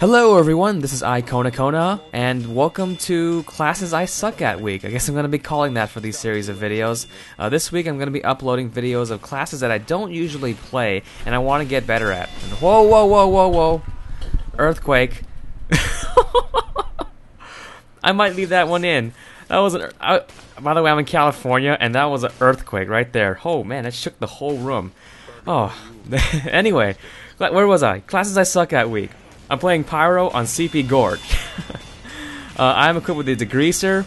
Hello everyone, this is iKonakona, and welcome to Classes I Suck At Week. I guess I'm going to be calling that for these series of videos. This week I'm going to be uploading videos of classes that I don't usually play, and I want to get better at. And whoa, whoa, whoa, whoa, whoa. Earthquake. I might leave that one in. That was by the way, I'm in California, and that was an earthquake right there. Oh man, that shook the whole room. Oh, anyway, where was I? Classes I Suck At Week. I'm playing Pyro on CP Gorge. I'm equipped with the degreaser,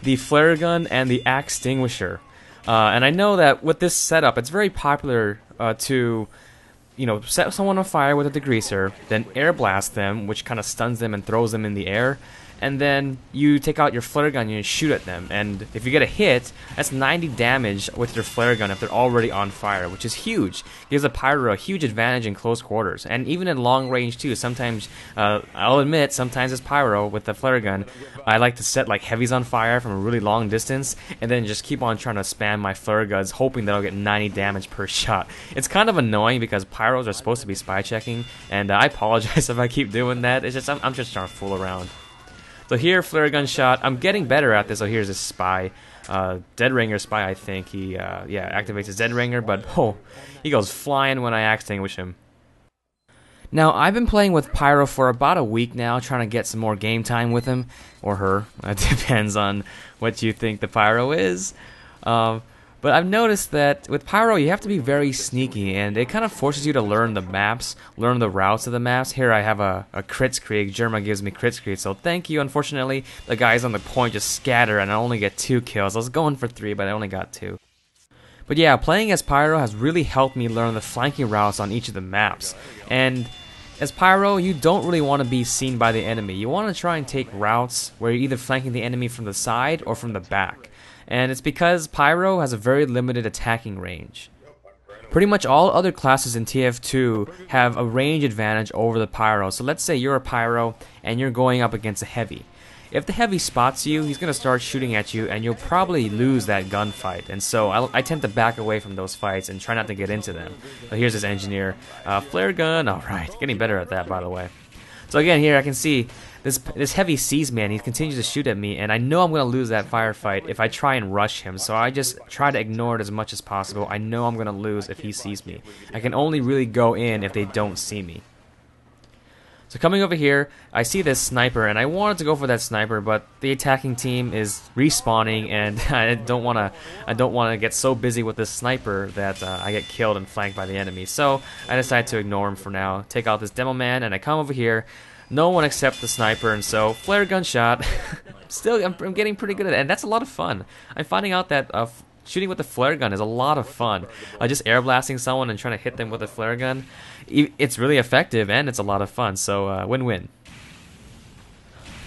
the flare gun, and the axe extinguisher. And I know that with this setup, it's very popular to, set someone on fire with a degreaser, then air blast them, which kind of stuns them and throws them in the air. And then you take out your flare gun and you shoot at them. And if you get a hit, that's 90 damage with your flare gun if they're already on fire, which is huge. Gives a Pyro a huge advantage in close quarters. And even in long range too. Sometimes, I'll admit, sometimes as Pyro with the flare gun, I like to set like heavies on fire from a really long distance, and then just keep on trying to spam my flare guns, hoping that I'll get 90 damage per shot. It's kind of annoying because Pyros are supposed to be spy checking, and I apologize if I keep doing that. It's just I'm just trying to fool around. So here, flare gun shot. I'm getting better at this. So here's this spy, Dead Ringer spy. I think he, activates his Dead Ringer, but he goes flying when I axe extinguish him. Now I've been playing with Pyro for about a week now, trying to get some more game time with him or her. It depends on what you think the Pyro is. But I've noticed that with Pyro, you have to be very sneaky, and it kind of forces you to learn the maps, learn the routes of the maps. Here I have a crits creek. Germa gives me crits creek, so thank you. Unfortunately, the guys on the point just scatter, and I only get 2 kills. I was going for 3, but I only got 2. But yeah, playing as Pyro has really helped me learn the flanking routes on each of the maps. And as Pyro, you don't really want to be seen by the enemy. You want to try and take routes where you're either flanking the enemy from the side or from the back. And it's because Pyro has a very limited attacking range. Pretty much all other classes in TF2 have a range advantage over the Pyro. So let's say you're a Pyro and you're going up against a heavy. If the heavy spots you, he's going to start shooting at you, and you'll probably lose that gunfight. And so I tend to back away from those fights and try not to get into them. So here's this engineer. Flare gun, alright, getting better at that, by the way. So again, here I can see this heavy sees me, and he continues to shoot at me, and I know I'm going to lose that firefight if I try and rush him, so I just try to ignore it as much as possible. I know I'm going to lose if he sees me. I can only really go in if they don't see me. So coming over here, I see this sniper, and I wanted to go for that sniper, but the attacking team is respawning, and I don't want to get so busy with this sniper that I get killed and flanked by the enemy. So I decided to ignore him for now, take out this demo man, and I come over here. No one except the sniper, and so flare gun shot. Still, I'm getting pretty good at it, and that's a lot of fun. I'm finding out that shooting with the flare gun is a lot of fun. Just air blasting someone and trying to hit them with a flare gun, it's really effective and it's a lot of fun. So win-win.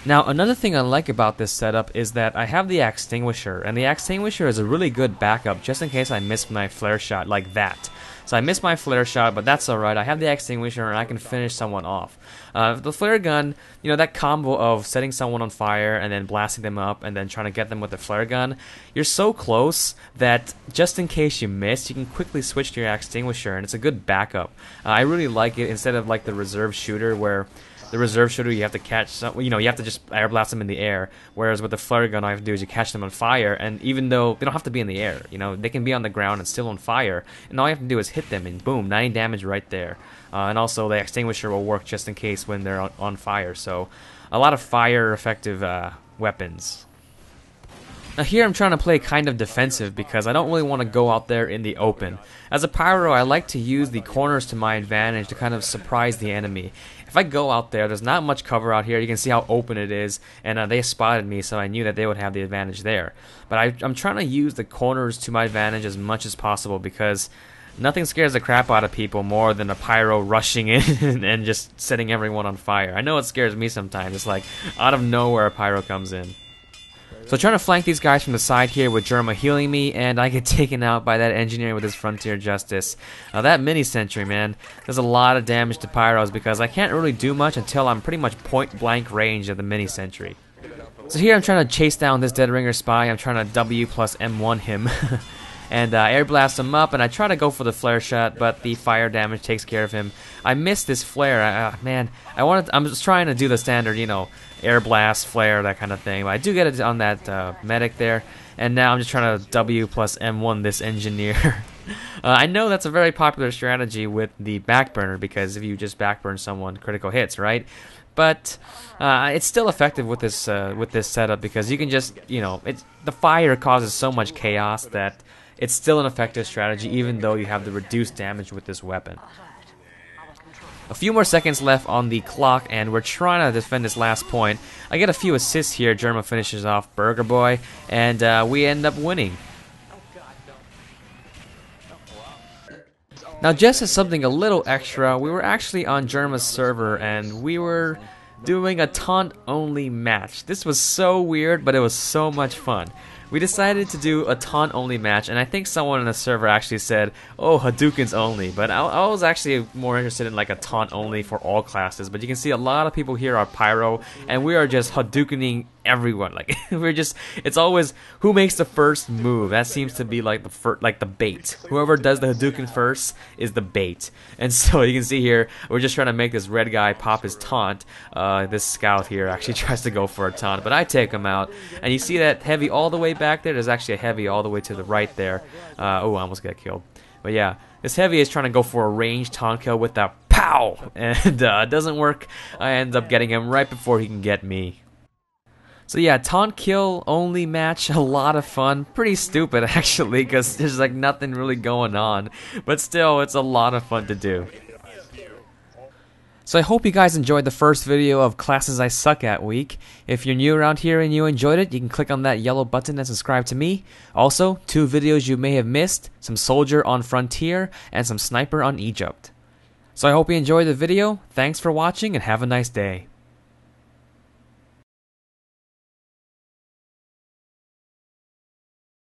Now another thing I like about this setup is that I have the axe extinguisher, and the axe extinguisher is a really good backup just in case I miss my flare shot like that. So I missed my flare shot, but that's alright. I have the axe extinguisher and I can finish someone off. The flare gun, that combo of setting someone on fire and then blasting them up and then trying to get them with the flare gun, you're so close that just in case you miss, you can quickly switch to your axe extinguisher, and it's a good backup. I really like it instead of like the reserve shooter where the reserve shooter, you have to catch some, you have to just air blast them in the air. Whereas with the flare gun, all you have to do is you catch them on fire, and even though they don't have to be in the air, they can be on the ground and still on fire, and all you have to do is hit them, and boom, 90 damage right there. And also the extinguisher will work just in case when they're on fire. So a lot of fire effective weapons. Now here I'm trying to play kind of defensive because I don't really want to go out there in the open. As a Pyro, I like to use the corners to my advantage to kind of surprise the enemy. If I go out there's not much cover out here. You can see how open it is, and they spotted me, so I knew that they would have the advantage there. But I'm trying to use the corners to my advantage as much as possible because nothing scares the crap out of people more than a Pyro rushing in and just setting everyone on fire. I know it scares me sometimes. It's like out of nowhere a Pyro comes in. So trying to flank these guys from the side here with Germa healing me, and I get taken out by that engineer with his Frontier Justice. That mini sentry, man, does a lot of damage to Pyros because I can't really do much until I'm pretty much point blank range of the mini sentry. So here I'm trying to chase down this Dead Ringer spy. I'm trying to W plus M1 him. and air blast him up, and I try to go for the flare shot, but the fire damage takes care of him. I missed this flare. Man, I'm just trying to do the standard, you know, air blast, flare, that kind of thing. But I do get it on that medic there, and now I'm just trying to W plus M1 this engineer. I know that's a very popular strategy with the backburner, because if you just backburn someone, critical hits, right? But it's still effective with this setup, because you can just, you know, the fire causes so much chaos that it's still an effective strategy, even though you have the reduced damage with this weapon. A few more seconds left on the clock, and we're trying to defend this last point. I get a few assists here. Germa finishes off Burger Boy, and we end up winning. Now, just as something a little extra, we were actually on Germa's server, and we were doing a taunt-only match. This was so weird, but it was so much fun. We decided to do a taunt-only match, and I think someone on the server actually said, oh, Hadoukens only, but I was actually more interested in like a taunt-only for all classes. But you can see a lot of people here are Pyro, and we are just Hadoukening everyone. Like, it's always who makes the first move. That seems to be like the bait. Whoever does the Hadouken first is the bait. And so you can see here, we're just trying to make this red guy pop his taunt. This scout here actually tries to go for a taunt, but I take him out. And you see that heavy all the way back there? There's actually a heavy all the way to the right there. Oh, I almost got killed. But yeah, this heavy is trying to go for a ranged taunt kill with that pow! And it doesn't work. I end up getting him right before he can get me. So yeah, taunt kill only match, a lot of fun. Pretty stupid actually, because there's like nothing really going on. But still, it's a lot of fun to do. So I hope you guys enjoyed the first video of Classes I Suck At week. If you're new around here and you enjoyed it, you can click on that yellow button and subscribe to me. Also, 2 videos you may have missed, some Soldier on Frontier and some Sniper on Egypt. So I hope you enjoyed the video, thanks for watching and have a nice day.